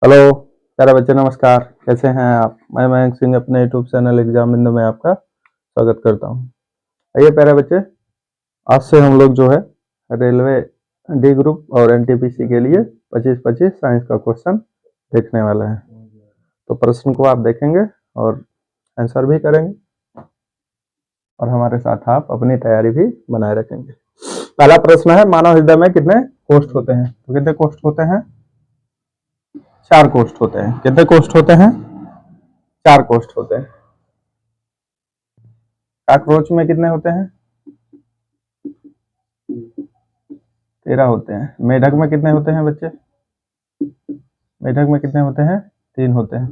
Hello प्यारे बच्चे, नमस्कार। कैसे हैं आप? मैं मयंक सिंह अपने यूट्यूब चैनल एग्जाम बिंदु में आपका स्वागत करता हूं। आइए प्यारे बच्चे, आज से हम लोग जो है रेलवे डी ग्रुप और एनटीपीसी के लिए 25-25 साइंस का क्वेश्चन देखने वाले हैं। तो प्रश्न को आप देखेंगे और आंसर भी करेंगे और हमारे साथ आप अपनी तैयारी भी बनाए रखेंगे। पहला प्रश्न है, मानव हृदय में कितने कोष्ठ होते हैं? तो कितने कोष्ठ होते हैं? 4 कोष्ठ होते हैं। कितने कोष्ठ होते हैं? 4 कोष्ठ होते हैं। कॉकरोच में कितने होते हैं? 13 होते हैं। मेढक में कितने होते हैं बच्चे? मेढक में कितने होते हैं? 3 होते हैं।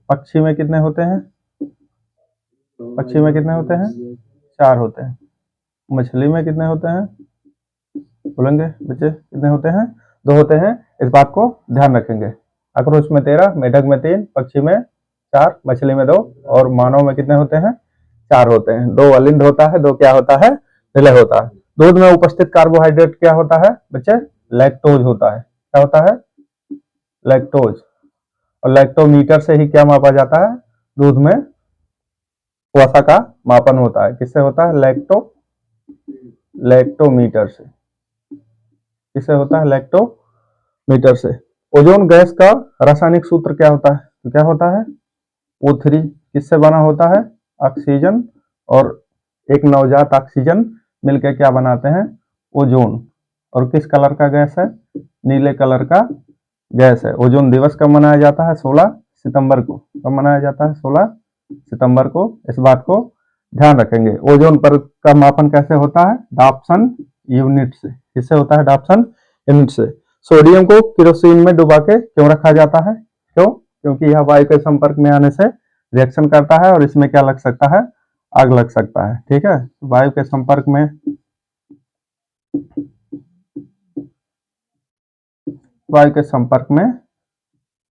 पक्षी में कितने होते हैं? पक्षी में कितने होते हैं? 4 होते हैं। मछली में कितने होते हैं? बोलेंगे बच्चे कितने होते हैं? 2 होते हैं। इस बात को ध्यान रखेंगे। कॉकरोच में 13, मेढक में 3, पक्षी में 4, मछली में 2 और मानव में कितने होते हैं? 4 होते हैं। 2 अलिंद होता है, 2 क्या होता है? विलय होता है। दूध में उपस्थित कार्बोहाइड्रेट क्या होता है बच्चे? लैक्टोज होता है। क्या होता है? लैक्टोज। और लैक्टोमीटर से ही क्या मापा जाता है? दूध में वसा का मापन होता है। किससे होता है? लैक्टोमीटर से। किससे होता है? लैक्टोमीटर से। ओजोन गैस का रासायनिक सूत्र क्या होता है? तो क्या होता है? O3। किससे बना होता है? ऑक्सीजन और एक नवजात ऑक्सीजन मिलकर क्या बनाते हैं? ओजोन। और किस कलर का गैस है? नीले कलर का गैस है। ओजोन दिवस कब मनाया जाता है? 16 सितंबर को। कब मनाया जाता है? 16 सितंबर को। इस बात को ध्यान रखेंगे। ओजोन पर का मापन कैसे होता है? डाप्सन यूनिट से। किससे होता है? डाप्सन यूनिट से। सोडियम को केरोसिन में डुबा के क्यों रखा जाता है? क्यों? क्योंकि यह वायु के संपर्क में आने से रिएक्शन करता है और इसमें क्या लग सकता है? आग लग सकता है। ठीक है, वायु के संपर्क में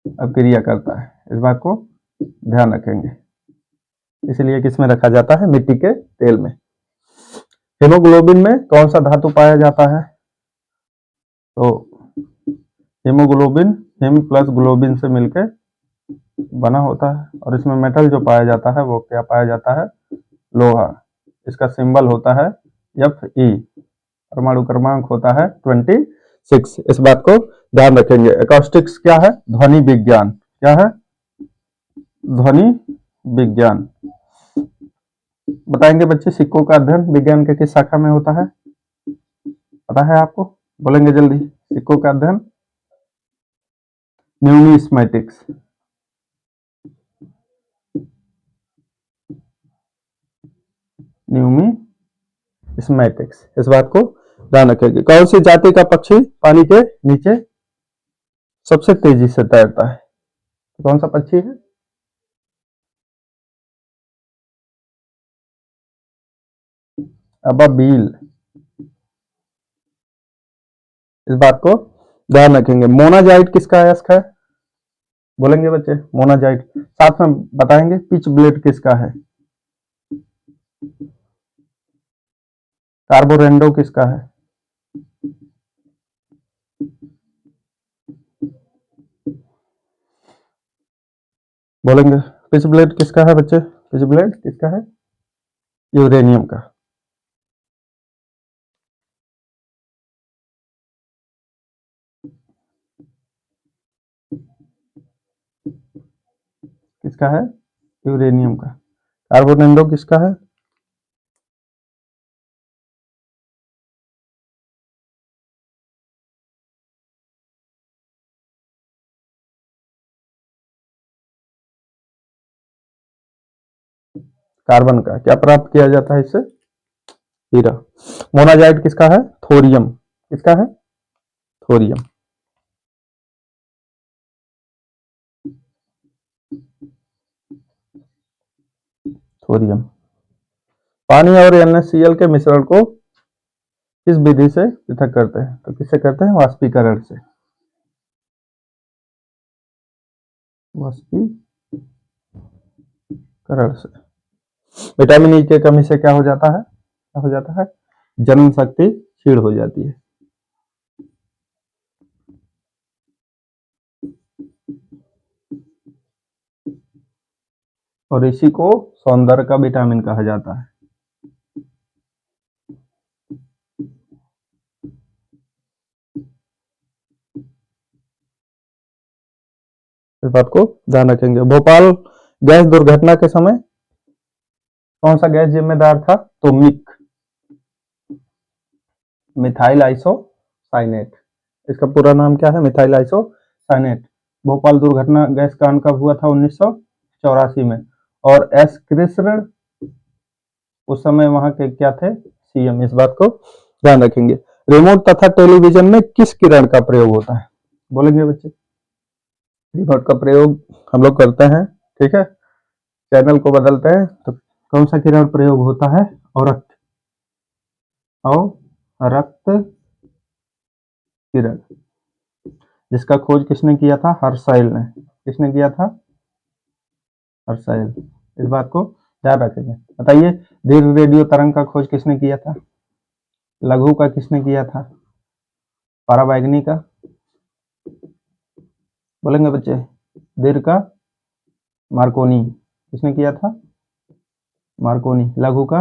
अभिक्रिया करता है। इस बात को ध्यान रखेंगे। इसलिए किसमें रखा जाता है? मिट्टी के तेल में। हीमोग्लोबिन में कौन सा धातु पाया जाता है? तो हीमोग्लोबिन हिम प्लस ग्लोबिन से मिलकर बना होता है और इसमें मेटल जो पाया जाता है वो क्या पाया जाता है? लोहा। इसका सिंबल होता है Fe। परमाणु क्रमांक होता है 26। इस बात को ध्यान रखेंगे। एकॉस्टिक्स क्या है? ध्वनि विज्ञान। क्या है? ध्वनि विज्ञान। बताएंगे बच्चे, सिक्कों का अध्ययन विज्ञान के किस शाखा में होता है? पता है आपको? बोलेंगे जल्दी। सिक्कों का अध्ययन न्यूमिस्मेटिक्स। न्यूमिस्मेटिक्स। इस बात को ध्यान रखेंगे। कौन सी जाति का पक्षी पानी के नीचे सबसे तेजी से तैरता है? कौन सा पक्षी है? अबाबील। इस बात को ध्यान रखेंगे। मोनाजाइट किसका अयस्क है? बोलेंगे बच्चे मोनाजाइट। साथ में बताएंगे पिच ब्लेड किसका है? कार्बोरेंडो किसका है? बोलेंगे पिच ब्लेड किसका है बच्चे? पिच ब्लेड किसका है? यूरेनियम का। किसका है? यूरेनियम का। कार्बोरेंडो किसका है? कार्बन का। क्या प्राप्त किया जाता है इससे? हीरा। मोनाजाइट किसका है? थोरियम। किसका है? थोरियम। थोरियम। पानी और NaCl के मिश्रण को किस विधि से पृथक करते हैं? तो किससे करते हैं? वाष्पीकरण से। वाष्पीकरण से। विटामिन ई की कमी से क्या हो जाता है? क्या हो जाता है? जन्म शक्ति क्षीण हो जाती है। और इसी को सौंदर्य का विटामिन कहा जाता है। इस बात को ध्यान रखेंगे। भोपाल गैस दुर्घटना के समय कौन सा गैस जिम्मेदार था? तो मिथाइल आइसोसाइनेट। इसका पूरा नाम क्या है? Methyl isocyanate. भोपाल दुर्घटना गैस कांड कब हुआ था? 1984 में। और एस कृष्ण उस समय वहां के क्या थे? सीएम। इस बात को ध्यान रखेंगे। रिमोट तथा टेलीविजन में किस किरण का प्रयोग होता है? बोलेंगे बच्चे। रिमोट का प्रयोग हम लोग करते हैं, ठीक है, चैनल को बदलते हैं, तो कौन सा किरण प्रयोग होता है? अवरक्त किरण, जिसका खोज किसने किया था? हर्षाइल ने। किसने किया था? हर्षाइल। इस बात को ध्यान रखेंगे। बताइए, दीर्घ रेडियो तरंग का खोज किसने किया था? लघु का किसने किया था? पराबैंगनी का? बोलेंगे बच्चे। दीर्घ का मार्कोनी। किसने किया था? मार्कोनी। लघु का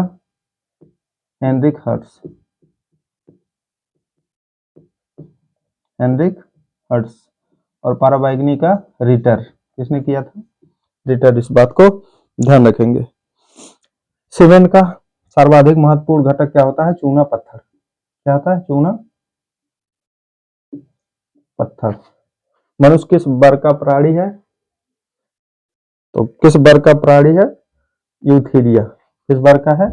हेनरिक हर्ट्ज। Heinrich hertz. और पराबैंगनी का रिटर। किसने किया था? रिटर। इस बात को ध्यान रखेंगे। सीमेंट का सर्वाधिक महत्वपूर्ण घटक क्या होता है? चूना पत्थर। क्या होता है? चूना पत्थर। मनुष्य किस वर्ग का प्राणी है? तो किस वर्ग का प्राणी है? यूथेरिया। किस वर्ग का है?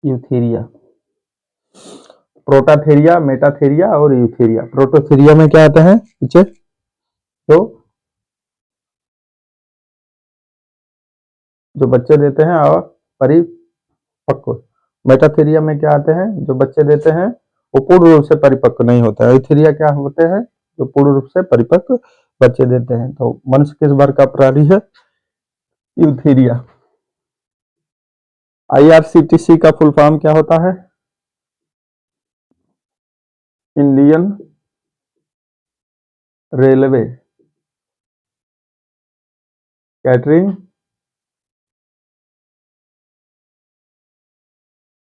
यूथेरिया। प्रोटाथेरिया, मेटाथेरिया और यूथेरिया। प्रोटोथेरिया में क्या आते हैं बच्चे? तो जो बच्चे देते हैं और परिपक्व। मेटाथेरिया में क्या आते हैं? जो बच्चे देते हैं वो पूर्ण रूप से परिपक्व नहीं होता है। यूथेरिया क्या होते हैं? जो पूर्ण रूप से परिपक्व बच्चे देते हैं। तो मनुष्य किस वर्ग का प्राणी है? यूथेरिया। आईआरसीटीसी का फुल फॉर्म क्या होता है? Indian railway catering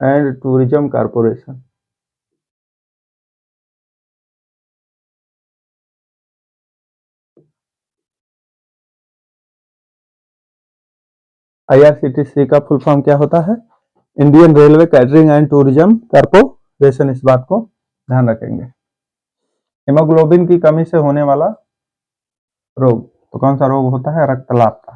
and tourism corporation. IRCTC का फुल फॉर्म क्या होता है? Indian railway catering and tourism corporation. इस बात को ध्यान रखेंगे। हीमोग्लोबिन की कमी से होने वाला रोग, तो कौन सा रोग होता है? रक्तलापता।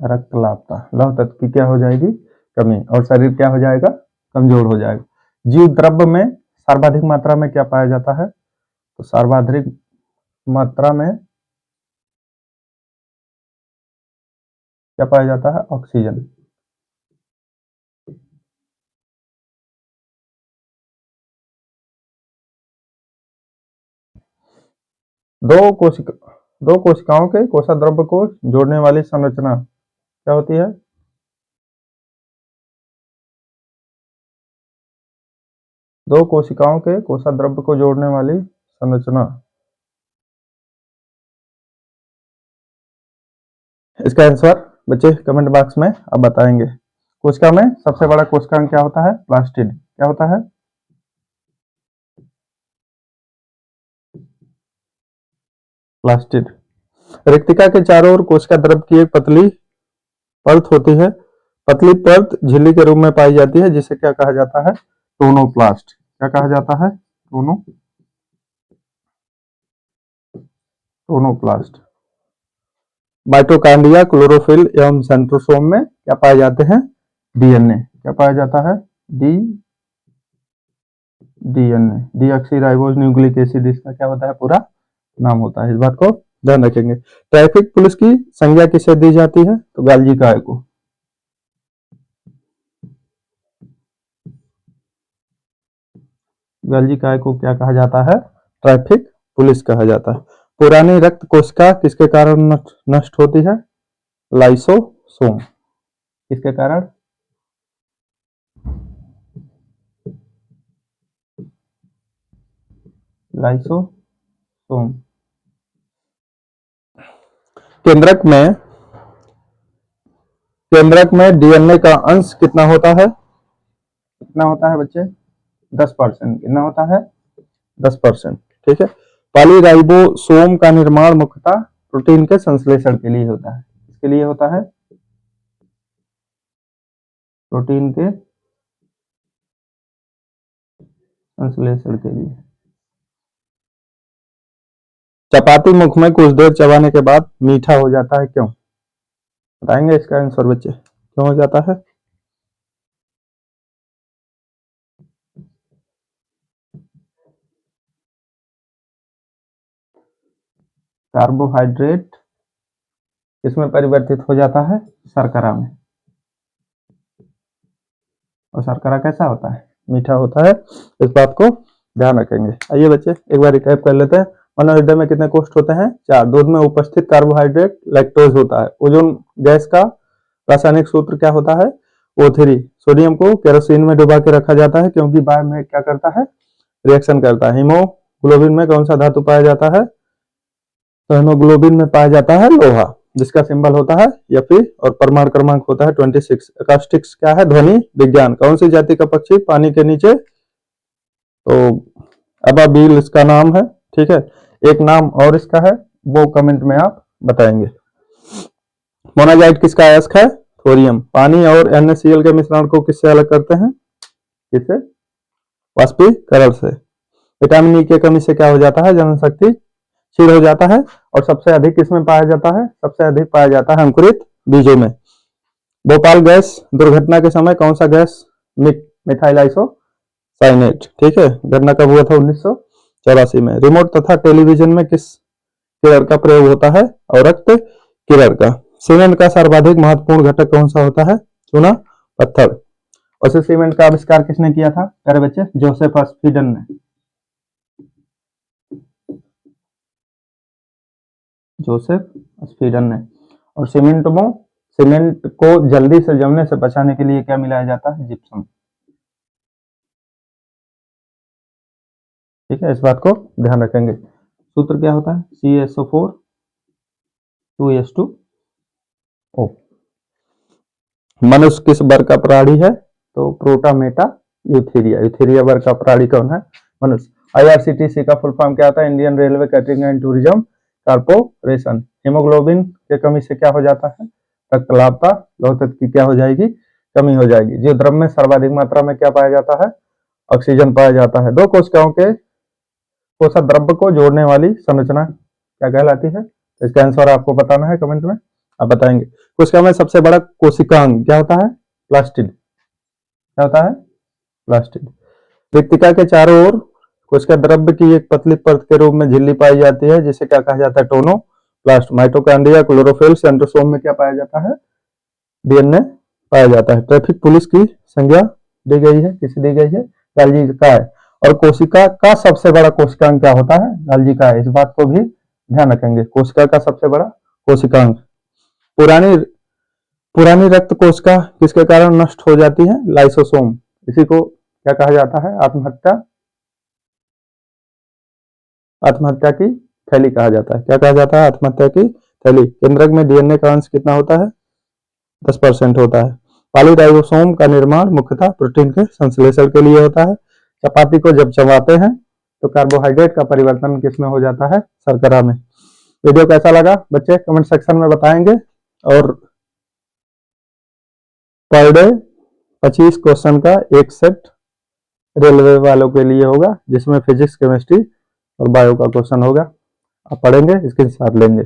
रक्तलापता। लौह तत्व की क्या हो जाएगी? कमी, और शरीर क्या हो जाएगा? कमजोर हो जाएगा। जीव द्रव्य में सर्वाधिक मात्रा में क्या पाया जाता है? तो सर्वाधिक मात्रा में क्या पाया जाता है? ऑक्सीजन। दो कोशिकाओं के कोषाद्रव्य को जोड़ने वाली संरचना क्या होती है? दो कोशिकाओं के कोषाद्रव्य को जोड़ने वाली संरचना। इसका आंसर बच्चे कमेंट बॉक्स में आप बताएंगे। कोशिका में सबसे बड़ा कोशिकांग क्या होता है? प्लास्टिड। क्या होता है? प्लास्टिड। रिक्तिका के चारों ओर कोशिका द्रव्य की एक पतली परत होती है। पतली परत झिल्ली के रूप में पाई जाती है, जिसे क्या कहा जाता है? टोनोप्लास्ट। क्या कहा जाता है? टोनोप्लास्ट। माइटोकांड्रिया, क्लोरोफिल एवं सेंट्रोसोम में क्या पाए जाते हैं? डीएनए। क्या पाया जाता है? डीएनए। डीऑक्सीराइबोज न्यूक्लिक एसिड इसका क्या होता है? पूरा नाम होता है। इस बात को ध्यान रखेंगे। ट्रैफिक पुलिस की संज्ञा किसे दी जाती है? तो गालजी काय को। गालजी काय को क्या कहा जाता है? ट्रैफिक पुलिस कहा जाता है। पुरानी रक्त कोशिका किसके कारण नष्ट होती है? लाइसोसोम। किसके कारण? लाइसोसोम। केंद्रक में डीएनए का अंश कितना होता है? कितना होता है बच्चे? 10%। कितना होता है? 10%। ठीक है। पॉलीराइबोसोम का निर्माण मुख्यतः प्रोटीन के संश्लेषण के लिए होता है। किसके लिए होता है? प्रोटीन के संश्लेषण के लिए। चपाती मुख में कुछ देर चबाने के बाद मीठा हो जाता है, क्यों? बताएंगे इसका आंसर बच्चे, क्यों हो जाता है? कार्बोहाइड्रेट किसमें परिवर्तित हो जाता है? शर्करा में। और शर्करा कैसा होता है? मीठा होता है। इस बात को ध्यान रखेंगे। आइए बच्चे एक बार रिकैप कर लेते हैं। मानव हृदय में कितने कोष्ठ होते हैं? 4। दूध में उपस्थित कार्बोहाइड्रेट लैक्टोज होता है। ओजोन गैस का रासायनिक सूत्र क्या होता है? O3। सोडियम को केरोसिन में डुबा के रखा जाता है क्योंकि बाद में क्या करता है? रिएक्शन करता है। हीमोग्लोबिन में कौन सा धातु पाया जाता है? तो हीमोग्लोबिन में पाया जाता है लोहा, जिसका सिंबल होता है Fe और परमाणु क्रमांक होता है 26। अकास्टिक्स क्या है? ध्वनि विज्ञान। कौन सी जाति का पक्षी पानी के नीचे? तो अबाबील इसका नाम है। ठीक है। एक नाम और इसका है, वो कमेंट में आप बताएंगे। मोनाजाइट किसका अयस्क है? थोरियम। पानी और NaCl के मिश्रण को किससे अलग करते हैं? किससे? वाष्पीकरण से। विटामिन ई की कमी से क्या हो जाता है? जनन शक्ति क्षीण हो जाता है। और सबसे अधिक किसमें पाया जाता है? सबसे अधिक पाया जाता है अंकुरित बीजों में। भोपाल गैस दुर्घटना के समय कौन सा गैस? Methyl isocyanate. ठीक है। घटना कब हुआ था? 1984 में। रिमोट तथा टेलीविजन में किस किरण का प्रयोग होता है? अवरक्त किरण का। सीमेंट का सर्वाधिक महत्वपूर्ण घटक कौन सा होता है? चूना पत्थर। और सीमेंट का आविष्कार किसने किया था प्यारे बच्चे? जोसेफ स्पीडन ने। जोसेफ स्पीडन ने। और सीमेंट को जल्दी से जमने से बचाने के लिए क्या मिलाया जाता है? जिप्सम। ठीक है। इस बात को ध्यान रखेंगे। सूत्र क्या होता है? CaSO4 2H2O। मनुष्य किस वर्ग का प्राणी है? तो प्रोटामेटा यूथेरिया। यूथेरिया वर्ग का प्राणी कौन है? मनुष्य। IRCTC का फुल फॉर्म क्या होता है? Indian railway catering and tourism corporation. Haemoglobin की कमी से क्या हो जाता है? रक्तलापता। लौह तत्व की क्या हो जाएगी? कमी हो जाएगी। जो द्रव में सर्वाधिक मात्रा में क्या पाया जाता है? ऑक्सीजन पाया जाता है। दो कोशिकाओं के कोशिका द्रव्य को जोड़ने वाली संरचना क्या कहलाती है? इसका आंसर आपको बताना है कमेंट में, आप बताएंगे। कोशिका में सबसे बड़ा कोशिकांग क्या होता है? प्लास्टिड। क्या होता है? प्लास्टिड। वृत्तिका के चारों ओर कोशिका द्रव्य की एक पतली परत के रूप में झिल्ली पाई जाती है, जिसे क्या कहा जाता है? टोनोप्लास्ट। माइटोकॉन्ड्रिया, क्लोरोफिल, सेंट्रोसोम में क्या पाया जाता है? डीएनए पाया जाता है। ट्रैफिक पुलिस की संज्ञा दी गई है, किसे दी गई है? गाल्जी का है। और कोशिका का सबसे बड़ा कोशिकांग क्या होता है? गाल्जी का है। इस बात को भी ध्यान रखेंगे। कोशिका का सबसे बड़ा कोशिकांग। पुरानी पुरानी रक्त कोशिका किसके कारण नष्ट हो जाती है? लाइसोसोम। इसी को क्या कहा जाता है? आत्महत्या की थैली कहा जाता है। क्या कहा जाता है? आत्महत्या की थैली। केंद्रक में डीएनए का अंश कितना होता है? 10% होता है। पॉलीराइबोसोम का निर्माण मुख्यतः प्रोटीन के संश्लेषण के लिए होता है। चपाती को जब चबाते हैं तो कार्बोहाइड्रेट का परिवर्तन किसमें हो जाता है? शर्करा में। वीडियो कैसा लगा बच्चे कमेंट सेक्शन में बताएंगे। और पर डे 25 क्वेश्चन का एक सेट रेलवे वालों के लिए होगा, जिसमें फिजिक्स, केमिस्ट्री और बायो का क्वेश्चन होगा। आप पढ़ेंगे, इसके साथ लेंगे।